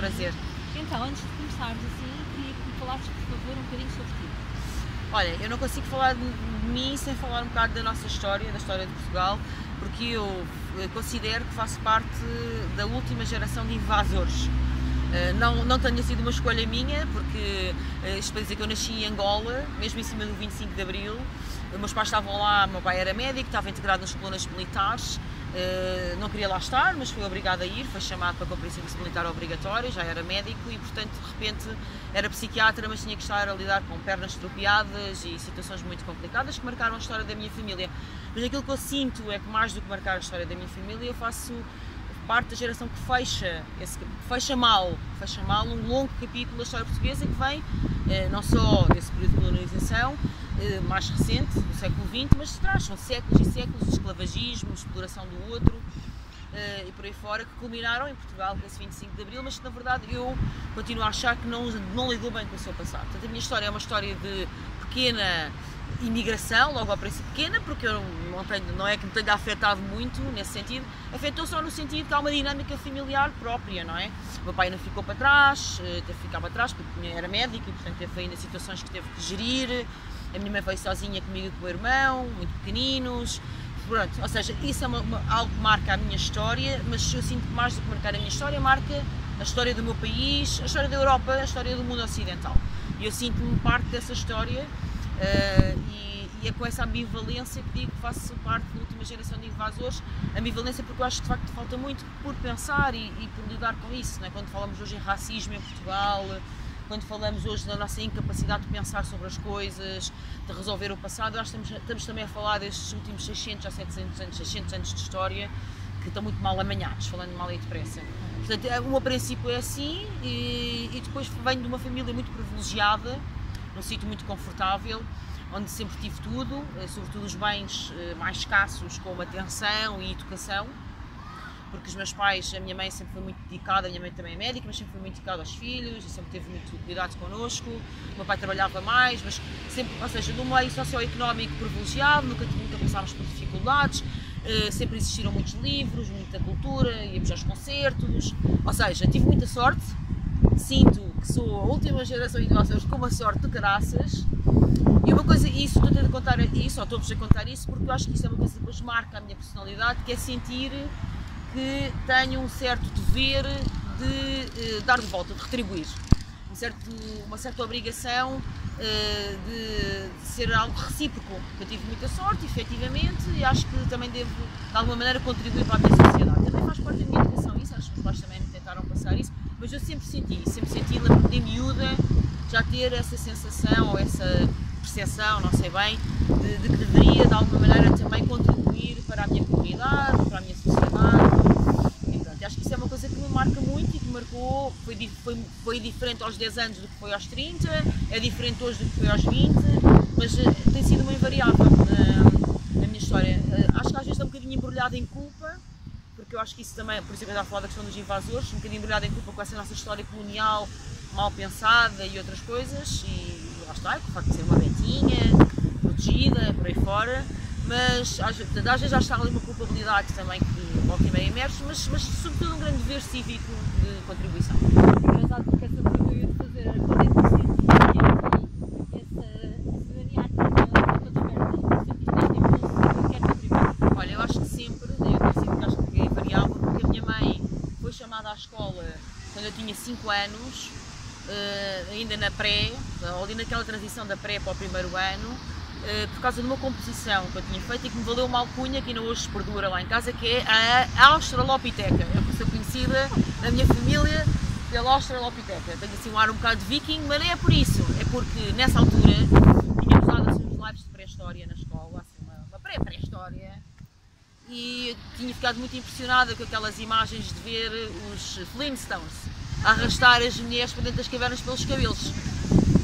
prazer. Então, antes de começarmos assim, queria que me falasses, por favor, um bocadinho sobre ti. Olha, eu não consigo falar de mim sem falar um bocado da nossa história, da história de Portugal, porque eu considero que faço parte da última geração de invasores. Não tenha sido uma escolha minha, porque isto para dizer que eu nasci em Angola, mesmo em cima do 25 de Abril. Meus pais estavam lá, meu pai era médico, estava integrado nas colunas militares, não queria lá estar, mas foi obrigado a ir, foi chamado para cumprir serviço militar obrigatório, já era médico e, portanto, de repente era psiquiatra, mas tinha que estar a lidar com pernas estropiadas e situações muito complicadas que marcaram a história da minha família. Mas aquilo que eu sinto é que, mais do que marcar a história da minha família, eu faço parte da geração que fecha mal um longo capítulo da história portuguesa que vem não só desse período de colonização mais recente, do século XX, mas de trás, são séculos e séculos de esclavagismo, exploração do outro e por aí fora, que culminaram em Portugal com esse 25 de Abril, mas que na verdade eu continuo a achar que não lidou bem com o seu passado. Portanto, a minha história é uma história de pequena imigração, logo ao princípio pequena, porque eu não é que me tenha afetado muito nesse sentido, afetou só no sentido que há uma dinâmica familiar própria, não é? O meu pai não ficou para trás, teve que ficar para trás porque era médico e portanto teve ainda situações que teve que gerir, a minha mãe veio sozinha comigo e com o meu irmão, muito pequeninos, pronto, ou seja, isso é algo que marca a minha história, mas eu sinto que mais do que marcar a minha história, marca a história do meu país, a história da Europa, a história do mundo ocidental. E eu sinto-me parte dessa história. E é com essa ambivalência que digo que faço parte da última geração de invasores, ambivalência porque eu acho que de facto falta muito por pensar e por lidar com isso, não é? Quando falamos hoje em racismo em Portugal, quando falamos hoje da nossa incapacidade de pensar sobre as coisas, de resolver o passado, eu acho que estamos também a falar destes últimos 600 a 600 anos de história que estão muito mal amanhados, falando mal e depressa. Portanto, o meu princípio é assim e depois venho de uma família muito privilegiada, num sítio muito confortável, onde sempre tive tudo, sobretudo os bens mais escassos, como atenção e educação, porque os meus pais, a minha mãe sempre foi muito dedicada, a minha mãe também é médica, mas sempre foi muito dedicada aos filhos e sempre teve muito cuidado connosco. O meu pai trabalhava mais, mas sempre, ou seja, num meio socioeconómico privilegiado, nunca passámos por dificuldades, sempre existiram muitos livros, muita cultura, íamos aos concertos, ou seja, tive muita sorte. Sinto que sou a última geração de invasores com uma sorte de caraças e uma coisa, isso estou a contar isso, ou estou-vos a contar isso porque eu acho que isso é uma coisa que depois marca a minha personalidade, que é sentir que tenho um certo dever de dar de volta, de retribuir, uma certa obrigação de ser algo recíproco. Eu tive muita sorte, efetivamente, e acho que também devo, de alguma maneira, contribuir para a minha sociedade. Também faz parte da minha educação isso, acho que os pais também me tentaram passar isso, mas eu sempre senti de miúda, já ter essa sensação ou essa percepção, não sei bem, de que deveria, de alguma maneira, também contribuir para a minha comunidade, para a minha sociedade. E, pronto, acho que isso é uma coisa que me marca muito e que marcou, foi diferente aos 10 anos do que foi aos 30, é diferente hoje do que foi aos 20, mas tem sido uma invariável na minha história. Acho que às vezes está um bocadinho embrulhada em culpa, porque eu acho que isso também, por isso é que eu estava a falar da questão dos invasores, um bocadinho embrulhada em culpa com essa nossa história colonial mal pensada e outras coisas, e lá está, com o facto de ser uma betinha, protegida, por aí fora, mas às vezes já está ali uma culpabilidade também que volta e meia emerge, mas sobretudo um grande dever cívico de contribuição. Engraçado porque essa pergunta eu ia te fazer, quando é que sentes essa cidadania ativa quer contribuir? Olha, eu acho que sempre, acho que é variável, porque a minha mãe foi chamada à escola quando eu tinha 5 anos, ainda na pré, ou ali naquela transição da pré para o primeiro ano, por causa de uma composição que eu tinha feito e que me valeu uma alcunha que ainda hoje se perdura lá em casa, que é a Australopiteca. Eu sou conhecida na minha família pela Australopiteca. Tenho assim um ar um bocado de viking, mas não é por isso, é porque nessa altura tínhamos dado assim, uns lives de pré-história na escola, assim, uma pré-história, e eu tinha ficado muito impressionada com aquelas imagens de ver os Flintstones a arrastar as mulheres para dentro das cavernas pelos cabelos.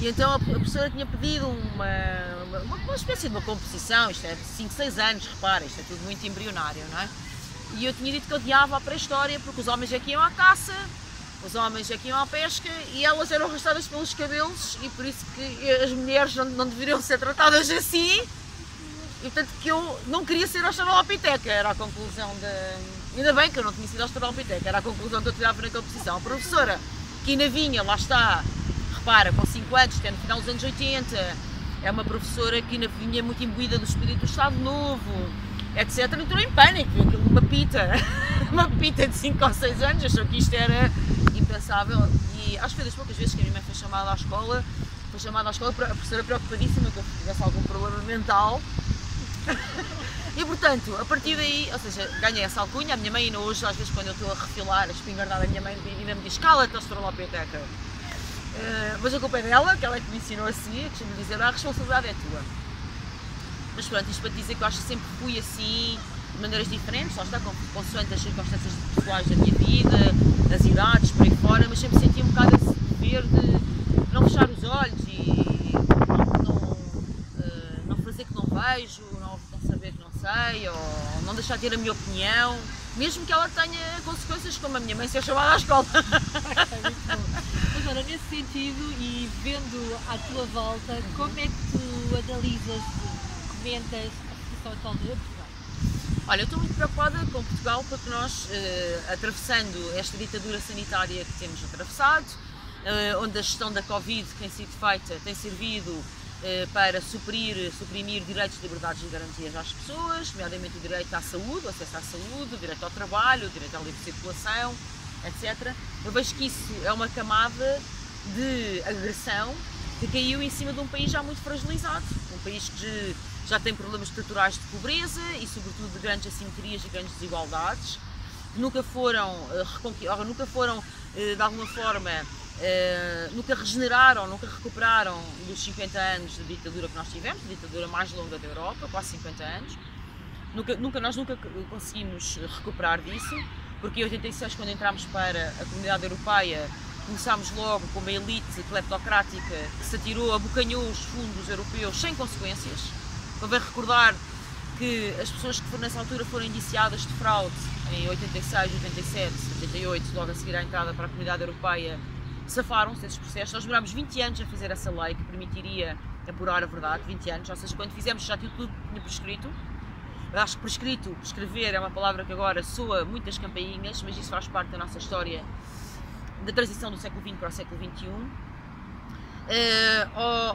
E então a professora tinha pedido uma espécie de uma composição, isto é 5, 6 anos, repara, isto é tudo muito embrionário, não é? E eu tinha dito que odiava a pré-história porque os homens é que iam à caça, os homens é que iam à pesca e elas eram arrastadas pelos cabelos e por isso que as mulheres não deveriam ser tratadas assim. E portanto que eu não queria ser australopiteca, era a conclusão da... Ainda bem que eu não tinha sido australopiteca, era a conclusão que eu tirava naquela posição. A professora que ainda vinha, lá está, repara, com 5 anos, até no final dos anos 80, é uma professora que ainda vinha muito imbuída do espírito do Estado Novo, etc. Entrou em pânico, viu aquilo, uma pita de 5 ou 6 anos, achou que isto era impensável. E acho que foi das poucas vezes que a minha mãe foi chamada à escola, a professora preocupadíssima que eu tivesse algum problema mental. E portanto, a partir daí, ou seja, ganhei essa alcunha. A minha mãe ainda hoje, às vezes quando eu estou a refilar, a espingardada, a minha mãe ainda me diz: cala-te, australopiteca. Mas a culpa é dela, que ela é que me ensinou assim, costumo dizer: a responsabilidade é tua. Mas pronto, isto para dizer que eu acho que sempre fui assim, de maneiras diferentes, lá está, consoante as circunstâncias pessoais da minha vida, das idades, por aí fora, mas sempre senti um bocado esse dever de não fechar os olhos e não fazer que não vejo, não saber que não sei, ou não deixar de ter a minha opinião, mesmo que ela tenha consequências como a minha mãe ser chamada à escola. Mas ora, nesse sentido, e vendo à tua volta, como é que tu analisas, comentas a situação atual de Portugal? Olha, eu estou muito preocupada com Portugal porque nós, atravessando esta ditadura sanitária que temos atravessado, onde a gestão da Covid que tem sido feita tem servido para suprimir direitos, liberdades e garantias às pessoas, nomeadamente o direito à saúde, o acesso à saúde, o direito ao trabalho, o direito à livre circulação, etc. Eu vejo que isso é uma camada de agressão que caiu em cima de um país já muito fragilizado, um país que já tem problemas estruturais de pobreza e sobretudo de grandes assimetrias e grandes desigualdades, que nunca foram de alguma forma, nunca regeneraram, nunca recuperaram dos 50 anos de ditadura que nós tivemos, a ditadura mais longa da Europa, quase 50 anos. Nós nunca conseguimos recuperar disso, porque em 86, quando entramos para a Comunidade Europeia, começámos logo com uma elite cleptocrática que se atirou, abocanhou os fundos europeus sem consequências. Convém recordar que as pessoas que nessa altura foram indiciadas de fraude em 86, 87, 88, logo a seguir à entrada para a Comunidade Europeia, safaram-se desses processos. Nós demorámos 20 anos a fazer essa lei que permitiria apurar a verdade, 20 anos, ou seja, quando fizemos já tudo tinha prescrito. Eu acho que prescrever é uma palavra que agora soa muitas campainhas, mas isso faz parte da nossa história da transição do século XX para o século XXI.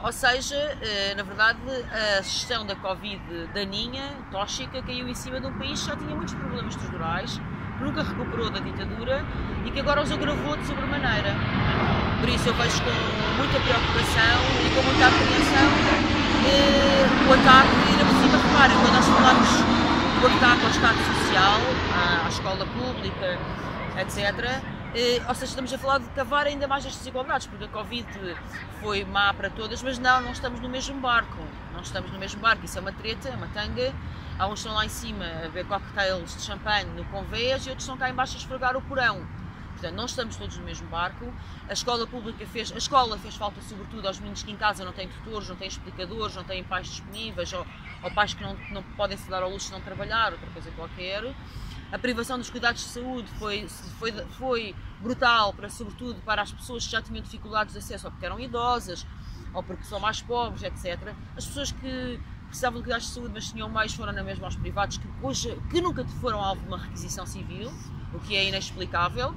Ou seja, na verdade, a gestão da Covid daninha, tóxica, caiu em cima de um país que já tinha muitos problemas estruturais, que nunca recuperou da ditadura e que agora os agravou de sobremaneira. Por isso eu vejo com muita preocupação e com muita apreensão o ataque, e ainda por cima, reparem, quando nós falamos do ataque ao Estado Social, à escola pública, etc., ou seja, estamos a falar de cavar ainda mais as desigualdades, porque a Covid foi má para todas, mas não estamos no mesmo barco. Não estamos no mesmo barco, isso é uma treta, é uma tanga. Há uns que estão lá em cima a ver cocktails de champanhe no convés e outros estão cá em baixo a esfregar o porão. Portanto, não estamos todos no mesmo barco. A escola fez falta sobretudo aos meninos que em casa não têm tutores, não têm explicadores, não têm pais disponíveis, ou pais que não podem se dar ao luxo de não trabalhar, outra coisa qualquer. A privação dos cuidados de saúde foi brutal, sobretudo para as pessoas que já tinham dificuldades de acesso, ou porque eram idosas, ou porque são mais pobres, etc. As pessoas que precisavam de cuidados de saúde, mas tinham meios, foram na mesma aos privados, que nunca foram alvo de uma requisição civil, o que é inexplicável.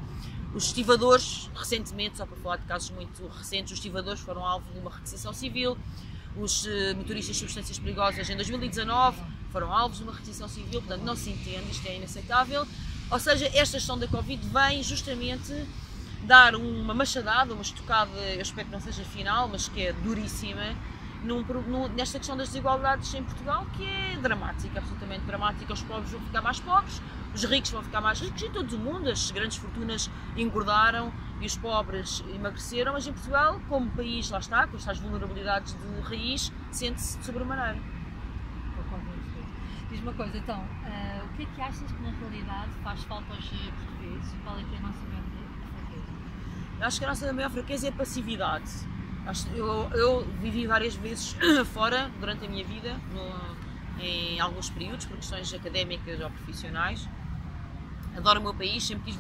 Os estivadores, recentemente, só para falar de casos muito recentes, os estivadores foram alvo de uma requisição civil. Os motoristas de substâncias perigosas em 2019 foram alvos de uma requisição civil, portanto não se entende, isto é inaceitável. Ou seja, esta gestão da Covid vem justamente dar uma machadada, uma estocada, eu espero que não seja final, mas que é duríssima, nesta questão das desigualdades em Portugal, que é dramática, absolutamente dramática. Os pobres vão ficar mais pobres, os ricos vão ficar mais ricos, em todo o mundo as grandes fortunas engordaram e os pobres emagreceram, mas em Portugal, como país, lá está, com estas vulnerabilidades de raiz, sente-se de sobremaneira. Diz-me uma coisa, então, o que é que achas que na realidade faz falta aos portugueses? Qual é que é a nossa maior fraqueza? Eu acho que a nossa maior fraqueza é a passividade. Eu vivi várias vezes fora durante a minha vida, em alguns períodos, por questões académicas ou profissionais. Adoro o meu país, sempre quis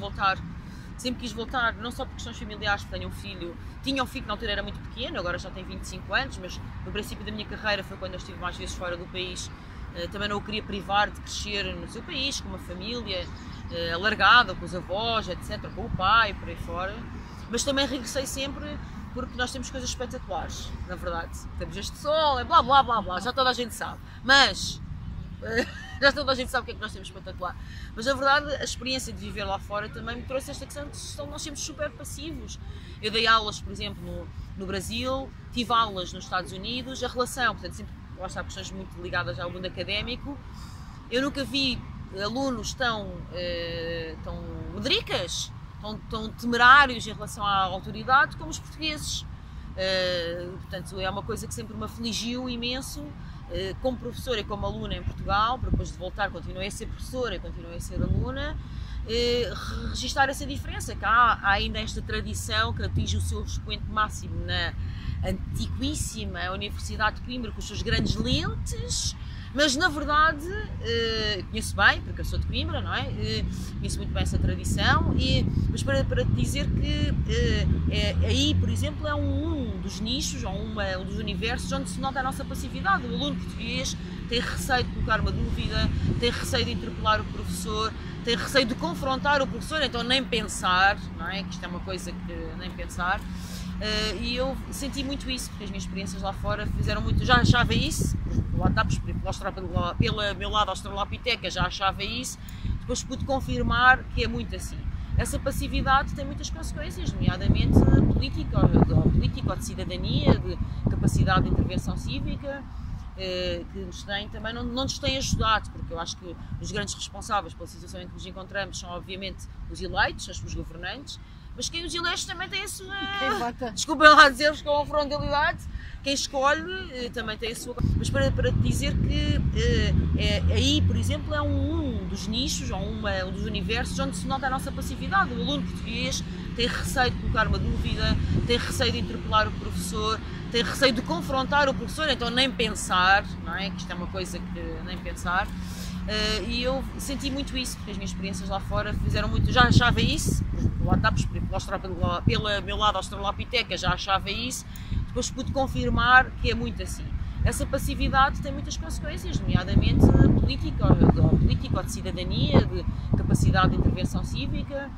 voltar, não só por questões familiares, porque tinha um filho que na altura era muito pequeno, agora já tem 25 anos, mas no princípio da minha carreira foi quando eu estive mais vezes fora do país. Também não o queria privar de crescer no seu país, com uma família alargada, com os avós, etc., com o pai, por aí fora. mas também regressei sempre porque nós temos coisas espetaculares, na verdade. Temos este sol, é blá blá blá blá, já toda a gente sabe, mas já toda a gente sabe o que é que nós temos espetacular. Mas na verdade a experiência de viver lá fora também me trouxe esta questão de nós sermos super passivos. Eu dei aulas, por exemplo, no Brasil, tive aulas nos Estados Unidos, a relação, portanto, sempre lá está questões muito ligadas ao mundo académico. Eu nunca vi alunos tão medricas, tão temerários em relação à autoridade como os portugueses. Portanto, é uma coisa que sempre me afligiu imenso, como professora e como aluna em Portugal, porque depois de voltar continuei a ser professora e continuei a ser aluna, registar essa diferença, que há ainda esta tradição que atinge o seu expoente máximo na antiquíssima Universidade de Coimbra, com os seus grandes lentes, mas na verdade conheço bem, porque eu sou de Coimbra, não é? Conheço muito bem essa tradição, mas para te dizer que aí, por exemplo, é um dos nichos, ou um dos universos onde se nota a nossa passividade. O aluno português tem receio de colocar uma dúvida, tem receio de interpelar o professor, tem receio de confrontar o professor, então nem pensar, não é? Que isto é uma coisa que nem pensar. E eu senti muito isso, porque as minhas experiências lá fora fizeram muito, já achava isso, lá está, pelo meu lado australopiteca já achava isso, depois pude confirmar que é muito assim. Essa passividade tem muitas consequências, nomeadamente política ou de cidadania, de capacidade de intervenção cívica, que nos tem, também não nos tem ajudado, porque eu acho que os grandes responsáveis pela situação em que nos encontramos são obviamente os eleitos, os governantes, mas quem os elege também tem a sua... Desculpem lá dizer-vos com a frontalidade, quem escolhe também tem a sua... Mas para te dizer que aí, por exemplo, é um dos nichos, ou um dos universos onde se nota a nossa passividade. O aluno português tem receio de colocar uma dúvida, tem receio de interpelar o professor, tem receio de confrontar o professor, então nem pensar, não é? Que isto é uma coisa que nem pensar. E eu senti muito isso, porque as minhas experiências lá fora fizeram muito, já achava isso, lá está, pelo meu lado australopiteca já achava isso, depois pude confirmar que é muito assim. Essa passividade tem muitas consequências, nomeadamente política ou de cidadania, de capacidade de intervenção cívica,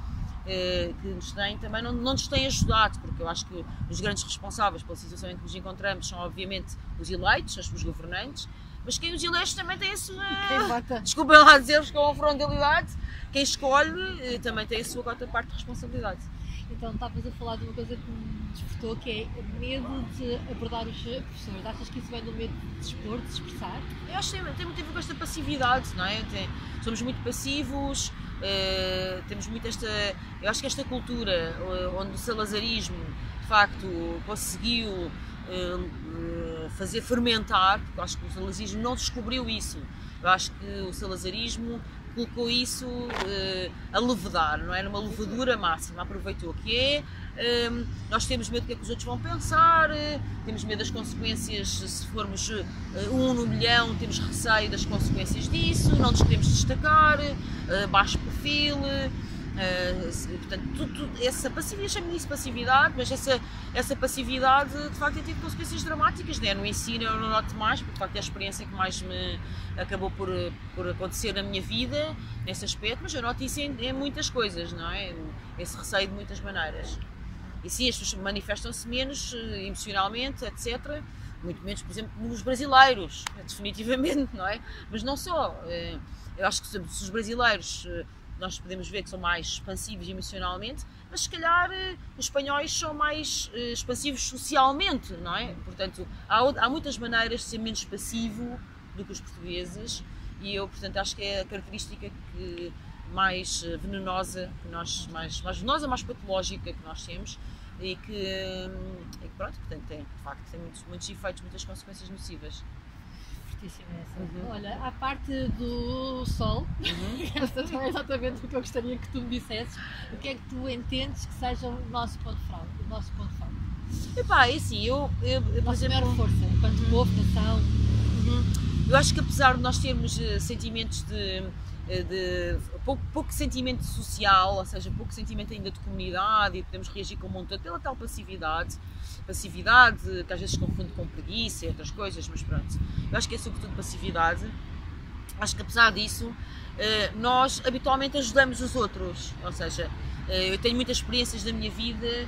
que nos tem, também não nos tem ajudado, porque eu acho que os grandes responsáveis pela situação em que nos encontramos são obviamente os eleitos, os governantes, mas quem os elege também tem a sua... Desculpem lá dizer-vos com a frontalidade, quem escolhe também tem a sua cota parte de responsabilidade. Então, estavas a falar de uma coisa que me despertou, que é medo de abordar os professores. Achas que isso vem do medo de expor, de se expressar? Eu acho que tem muito a ver com esta passividade, não é? Somos muito passivos, temos muito esta... Eu acho que esta cultura onde o salazarismo, de facto, conseguiu fazer fermentar, porque eu acho que o salazarismo não descobriu isso. Eu acho que o salazarismo colocou isso a levedar, não é? Numa levedura máxima, aproveitou o que é. Nós temos medo do que é que os outros vão pensar, temos medo das consequências, se formos um no milhão, temos receio das consequências disso, não nos queremos destacar, baixo perfil. Portanto, essa passividade, chamo-lhe isso passividade, mas essa passividade de facto tem tido consequências dramáticas, né? No ensino eu não noto mais, porque de facto é a experiência que mais me acabou por acontecer na minha vida, nesse aspecto, mas eu noto isso em muitas coisas, não é? Esse receio de muitas maneiras. E sim, as pessoas manifestam-se menos emocionalmente, etc. Muito menos, por exemplo, nos brasileiros, definitivamente, não é? Mas não só. Eu acho que se os brasileiros... Nós podemos ver que são mais expansivos emocionalmente, mas se calhar os espanhóis são mais expansivos socialmente, não é? Portanto, há muitas maneiras de ser menos passivo do que os portugueses e eu, portanto, acho que é a característica mais venenosa, mais venenosa, mais patológica que nós temos e que pronto, portanto, de facto, tem muitos efeitos, muitas consequências nocivas. Olha, à parte do sol, esta não é exatamente o que eu gostaria que tu me dissesses, o que é que tu entendes que seja o nosso ponto fraco? Epá, é assim, eu por exemplo... maior força, enquanto povo, nação... Eu acho que apesar de nós termos sentimentos de pouco sentimento social, ou seja, pouco sentimento ainda de comunidade e podemos reagir com um montão pela tal passividade, que às vezes se confunde com preguiça e outras coisas, mas pronto, eu acho que é sobretudo passividade. Acho que apesar disso, nós habitualmente ajudamos os outros, ou seja, eu tenho muitas experiências da minha vida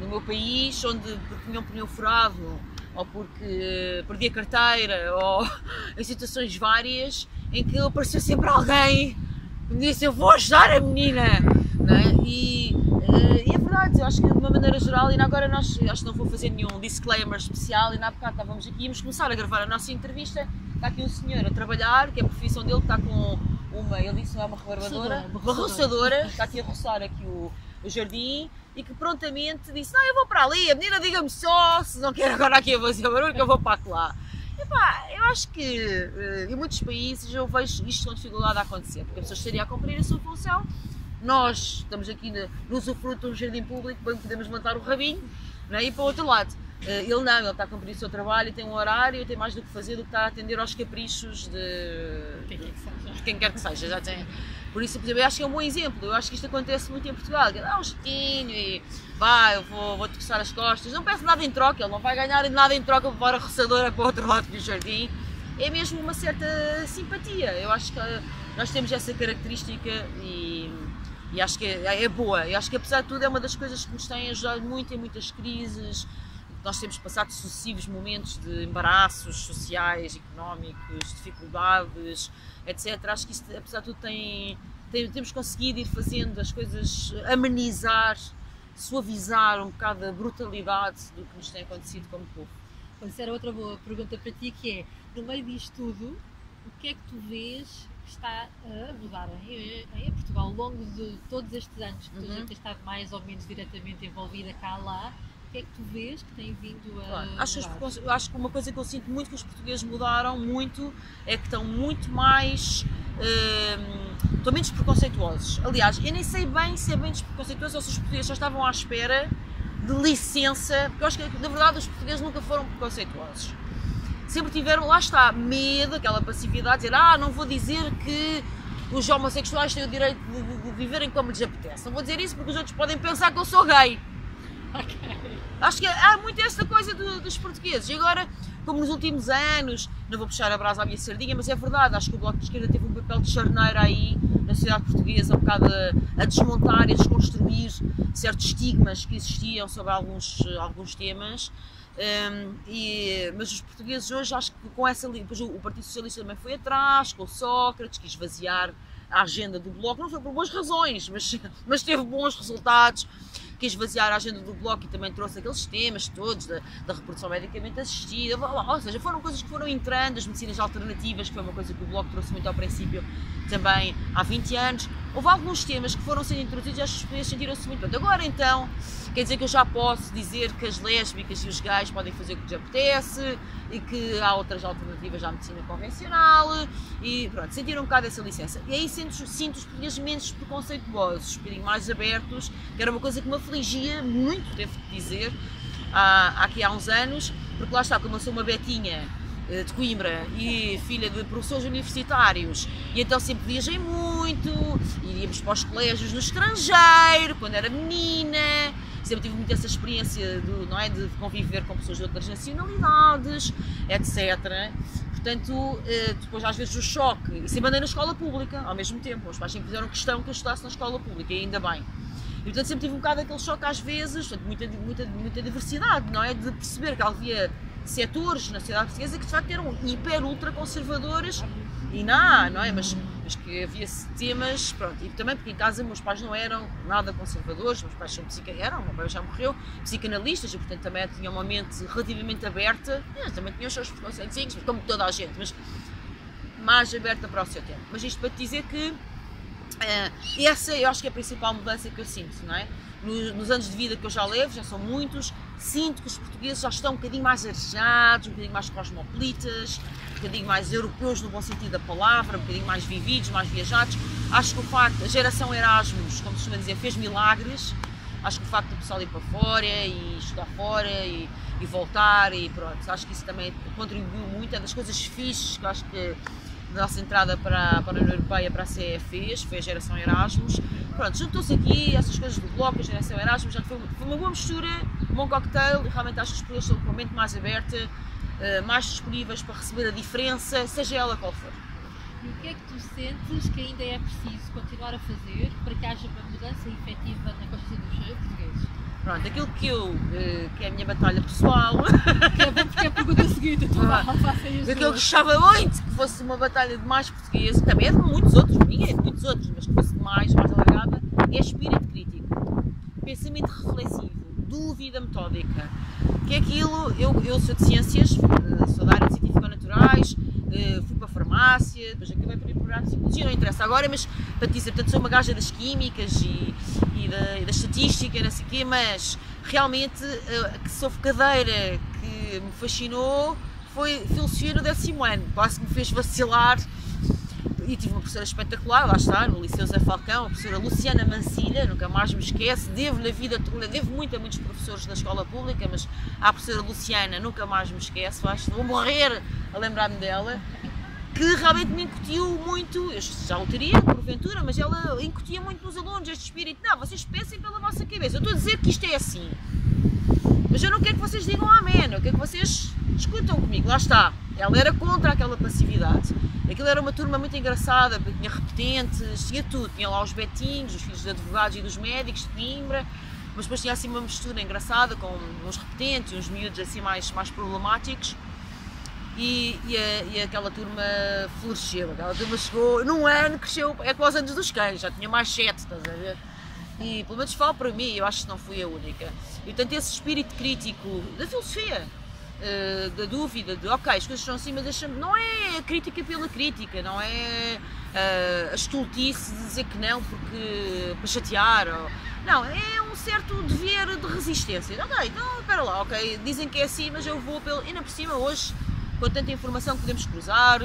no meu país, onde porque tinha um pneu furado, ou porque perdi a carteira, ou em situações várias, em que apareceu sempre alguém que me disse: eu vou ajudar a menina, não é? E é verdade, eu acho que de uma maneira geral, e agora nós, acho que não vou fazer nenhum disclaimer especial, e na bocado estávamos aqui, íamos começar a gravar a nossa entrevista, está aqui um senhor a trabalhar, que é a profissão dele, que está com ele disse, não é uma rebarbadora, uma roçadora, está aqui a roçar aqui o jardim, e que prontamente disse: não, eu vou para ali, a menina diga-me só, se não quer agora aqui a fazer barulho, que eu vou para lá. Epá, eu acho que em muitos países eu vejo isto com dificuldade a acontecer, porque a pessoa estaria a cumprir a sua função. Nós estamos aqui no usufruto de um jardim público, bem podemos levantar o rabinho, não é? E para o outro lado. Ele não, ele está a cumprir o seu trabalho e tem um horário e tem mais do que fazer do que está a atender aos caprichos de quem quer que seja. Já tem. Por isso, por exemplo, eu acho que é um bom exemplo. Eu acho que isto acontece muito em Portugal. Dá um jeitinho e vai, eu vou-te coçar as costas. Não peço nada em troca, ele não vai ganhar nada em troca para levar a roçadora para o outro lado do jardim. É mesmo uma certa simpatia. Eu acho que nós temos essa característica e acho que é boa. Eu acho que, apesar de tudo, é uma das coisas que nos tem ajudado muito em muitas crises. Nós temos passado sucessivos momentos de embaraços sociais, económicos, dificuldades, etc. Acho que isso, apesar de tudo, temos conseguido ir fazendo as coisas, amenizar, suavizar um bocado a brutalidade do que nos tem acontecido como povo. Isso era outra boa pergunta para ti, que é, no meio disto tudo, o que é que tu vês que está a mudar em Portugal ao longo de todos estes anos que tu já tens estado mais ou menos diretamente envolvida cá lá? O que é que tu vês que tem vindo a mudar? Acho que uma coisa que eu sinto muito que os portugueses mudaram muito é que estão muito mais, estão menos preconceituosos. Aliás, eu nem sei bem se é bem despreconceituosos ou se os portugueses só estavam à espera de licença, porque eu acho que na verdade os portugueses nunca foram preconceituosos. Sempre tiveram, lá está, medo, aquela passividade, dizer: não vou dizer que os homossexuais têm o direito de viverem como lhes apetece. Não vou dizer isso porque os outros podem pensar que eu sou gay. Okay. Acho que há muito essa coisa dos portugueses. E agora, como nos últimos anos, não vou puxar a brasa à minha sardinha, mas é verdade, acho que o Bloco de Esquerda teve um papel de charneira aí na sociedade portuguesa, um bocado a desmontar e a desconstruir certos estigmas que existiam sobre alguns temas. Mas os portugueses hoje, acho que com essa linha, depois o Partido Socialista também foi atrás, com o Sócrates, quis esvaziar a agenda do Bloco, não foi por boas razões, mas teve bons resultados. Quis esvaziar a agenda do Bloco e também trouxe aqueles temas todos da reprodução medicamente assistida, ou seja, foram coisas que foram entrando, as medicinas alternativas, que foi uma coisa que o Bloco trouxe muito ao princípio também há 20 anos. Houve alguns temas que foram sendo introduzidos e as pessoas sentiram-se muito bem. Agora então, quer dizer que eu já posso dizer que as lésbicas e os gays podem fazer o que lhes apetece e que há outras alternativas à medicina convencional e pronto, sentiram um bocado essa licença. E aí sinto os portugueses menos preconceituosos, um bocadinho mais abertos, que era uma coisa que me afligia muito, devo dizer, aqui há uns anos, porque lá está, como eu sou uma betinha de Coimbra e filha de professores universitários, e então sempre viajei muito, íamos para os colégios no estrangeiro, quando era menina, sempre tive muito essa experiência de conviver com pessoas de outras nacionalidades, etc. Portanto, depois às vezes o choque, e sempre andei na escola pública ao mesmo tempo, os pais sempre fizeram questão que eu estudasse na escola pública, e ainda bem. E portanto sempre tive um bocado aquele choque às vezes, portanto, muita diversidade, não é? De perceber que havia setores na sociedade portuguesa que de facto eram ultra conservadores e não é? Mas que havia temas, pronto, e também porque em casa meus pais não eram nada conservadores, meus pais são o meu pai já morreu, psicanalistas, e portanto também tinham uma mente relativamente aberta, também tinham os seus preconceitos, como toda a gente, mas mais aberta para o seu tempo. Mas isto para te dizer que essa eu acho que é a principal mudança que eu sinto, não é? Nos anos de vida que eu já levo, já são muitos, sinto que os portugueses já estão um bocadinho mais arejados, um bocadinho mais cosmopolitas, um bocadinho mais europeus no bom sentido da palavra, um bocadinho mais vividos, mais viajados. Acho que o facto, a geração Erasmus, como se costuma dizer, fez milagres. Acho que o facto do pessoal ir para fora e estudar fora e voltar e pronto, acho que isso também contribuiu muito, é das coisas fixes que eu acho que a nossa entrada para a União Europeia, para a CE fez, foi a geração Erasmus. Pronto, juntou-se aqui essas coisas do Bloco, a geração Erasmus, já foi uma boa mistura, um bom cocktail, e realmente acho que as pessoas estão com a mente mais aberta, mais disponíveis para receber a diferença, seja ela qual for. E o que é que tu sentes que ainda é preciso continuar a fazer para que haja uma mudança efetiva na consciência dos portugueses? Pronto, aquilo que é a minha batalha pessoal, Que é bom porque é a pergunta seguinte, então faça as aquilo que duas. gostava muito que fosse uma batalha de mais portugueses, também é de muitos outros, minha é de muitos outros, mas que fosse mais alargada, é espírito crítico, pensamento reflexivo, dúvida metódica, que é aquilo, eu sou de ciências, sou da área de científico-naturais, fui para a farmácia, depois acabei por ir para a psicologia, não interessa agora, mas para te dizer, portanto sou uma gaja das químicas e da estatística, não sei o quê, mas realmente que soube cadeira que me fascinou foi filosofia no 10º ano, quase que me fez vacilar. E tive uma professora espetacular, lá está, no Liceu Zé Falcão, a professora Luciana Mancilha, nunca mais me esquece, devo muito a muitos professores da escola pública, mas à professora Luciana nunca mais me esquece, acho que vou morrer a lembrar-me dela, que realmente me incutiu muito, eu já o teria porventura, mas ela incutia muito nos alunos este espírito, não, vocês pensem pela vossa cabeça, eu estou a dizer que isto é assim, mas eu não quero que vocês digam amém, eu quero que vocês discutam comigo, lá está, ela era contra aquela passividade. Aquilo era uma turma muito engraçada, porque tinha repetentes, tinha tudo, tinha lá os betinhos, os filhos de advogados e dos médicos de Coimbra, mas depois tinha assim uma mistura engraçada com uns repetentes e uns miúdos assim mais problemáticos e aquela turma floresceu, aquela turma chegou, num ano cresceu, é como os anos dos cães, já tinha mais 7, estás a ver? E pelo menos falo para mim, eu acho que não fui a única. E portanto esse espírito crítico da filosofia, da dúvida, de ok, as coisas são assim, mas não é a crítica pela crítica, não é a estultice de dizer que não porque para chatear, não, é um certo dever de resistência. Ok, então espera lá, ok, dizem que é assim, mas eu vou pelo. E ainda por cima hoje, com tanta informação que podemos cruzar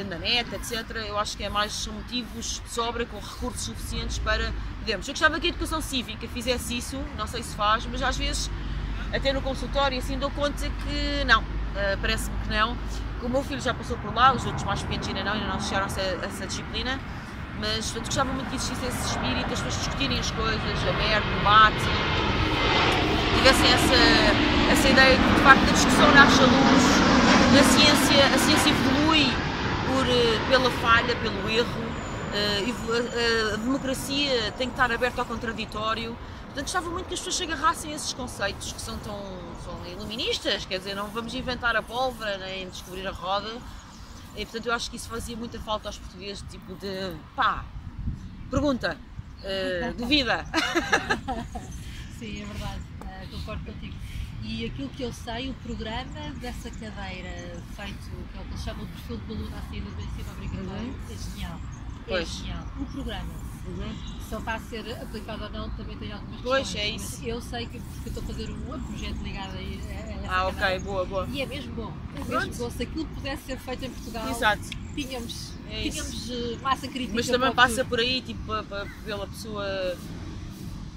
na net, etc., eu acho que é mais, são motivos de sobra, com recursos suficientes para podermos. Eu gostava que a educação cívica fizesse isso, não sei se faz, mas às vezes até no consultório assim dou conta que não, parece-me que não. O meu filho já passou por lá, os outros mais pequenos ainda não chegaram a essa disciplina, mas portanto, gostava muito que existisse esse espírito, as pessoas discutirem as coisas, aberto, debate, tivessem essa ideia de que de facto a discussão nasce à luz, a ciência evolui pela falha, pelo erro, a democracia tem que estar aberta ao contraditório. Portanto, gostava muito que as pessoas se agarrassem a esses conceitos que são iluministas, quer dizer, não vamos inventar a pólvora nem descobrir a roda. E, portanto, eu acho que isso fazia muita falta aos portugueses, tipo de pá, pergunta, duvida. Sim, é verdade, concordo contigo. E aquilo que eu sei, o programa dessa cadeira feito, que é o que eles chamam de perfil de aluno à saída do ensino obrigatório, é genial. É genial. O programa. Se ele está a ser aplicado ou não, também tem algumas questões. Pois, é isso. Eu sei que porque eu estou a fazer um outro projeto ligado a essa ok, cadeira. boa. E é mesmo bom. É mesmo bom. Se aquilo pudesse ser feito em Portugal, exato, tínhamos massa crítica. Mas também passa por aí, tipo, pela pessoa.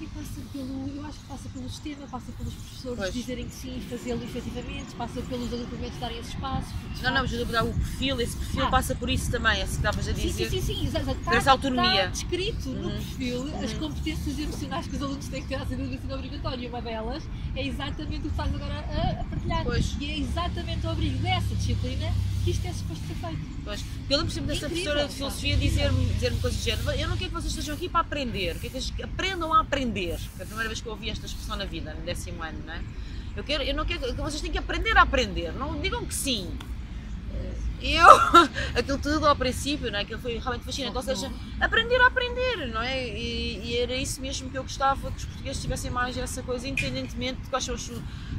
E passa eu acho que passa pelo sistema, passa pelos professores pois. Dizerem que sim e fazê-lo efetivamente, passa pelos agrupamentos darem esse espaço. Não, mas eu vou dar o perfil, esse perfil passa por isso também, é isso que estavas a dizer. Sim, exato. Essa autonomia. Está descrito no perfil as competências emocionais que os alunos têm que ter à saída do ensino obrigatório. E uma delas é exatamente o que estás agora a partilhar. Pois. E é exatamente o abrigo dessa disciplina que isto é suposto ser feito. Pois. Eu lembro sempre dessa professora de filosofia dizer-me coisas do género: eu não quero que vocês estejam aqui para aprender, quero que vocês aprendam a aprender. Foi a primeira vez que eu ouvi esta expressão na vida, no 10º ano, não é? Eu não quero que vocês têm que aprender a aprender, não digam que sim. Aquilo tudo ao princípio, não é? Aquilo foi realmente fascinante, ou seja, aprender a aprender, não é? E era isso mesmo que eu gostava, que os portugueses tivessem mais essa coisa, independentemente de quais são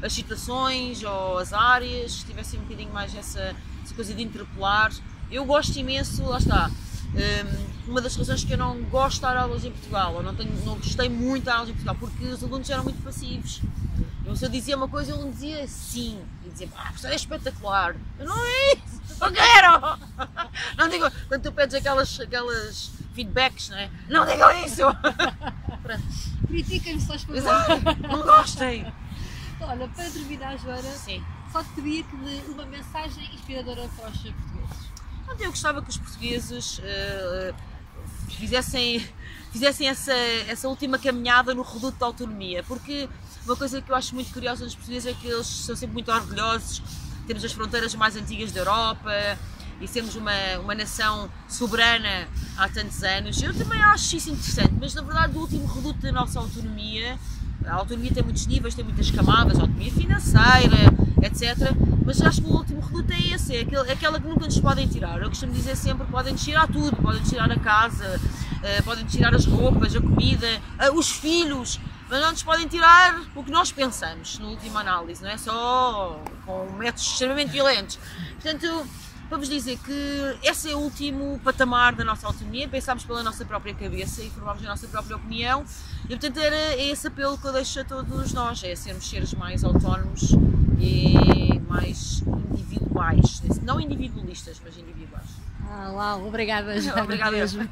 as situações ou as áreas, tivessem um bocadinho mais essa coisa de interpelar. Eu gosto imenso, lá está, uma das razões que eu não gosto de dar aulas em Portugal, ou não gostei muito de dar aulas em Portugal, porque os alunos eram muito passivos. Se eu dizia uma coisa, ele dizia sim, e dizia, isto é espetacular. Eu não é isso, não quero! Não digo, quando tu pedes aquelas feedbacks, não é? Não digam isso! Critiquem-me só as coisas. Não gostem! Olha, para terminar, Joana, sim. Só te pedia que dê uma mensagem inspiradora para os portugueses. Eu gostava que os portugueses fizessem essa última caminhada no reduto da autonomia, porque uma coisa que eu acho muito curiosa nos portugueses é que eles são sempre muito orgulhosos. Temos as fronteiras mais antigas da Europa, e sermos uma nação soberana há tantos anos. Eu também acho isso interessante, mas na verdade o último reduto da nossa autonomia, a autonomia tem muitos níveis, tem muitas camadas, autonomia financeira, etc. Mas acho que o último reduto é esse, é aquela que nunca nos podem tirar. Eu costumo dizer sempre, podem tirar tudo, podem tirar a casa, podem tirar as roupas, a comida, os filhos, mas não nos podem tirar o que nós pensamos, na última análise, não é só com métodos extremamente violentos. Portanto, para vos dizer que esse é o último patamar da nossa autonomia, pensámos pela nossa própria cabeça e formámos a nossa própria opinião, e portanto é esse apelo que eu deixo a todos nós, é sermos seres mais autónomos e mais individuais, não individualistas, mas individuais. Uau, obrigada, Joana. Obrigada mesmo.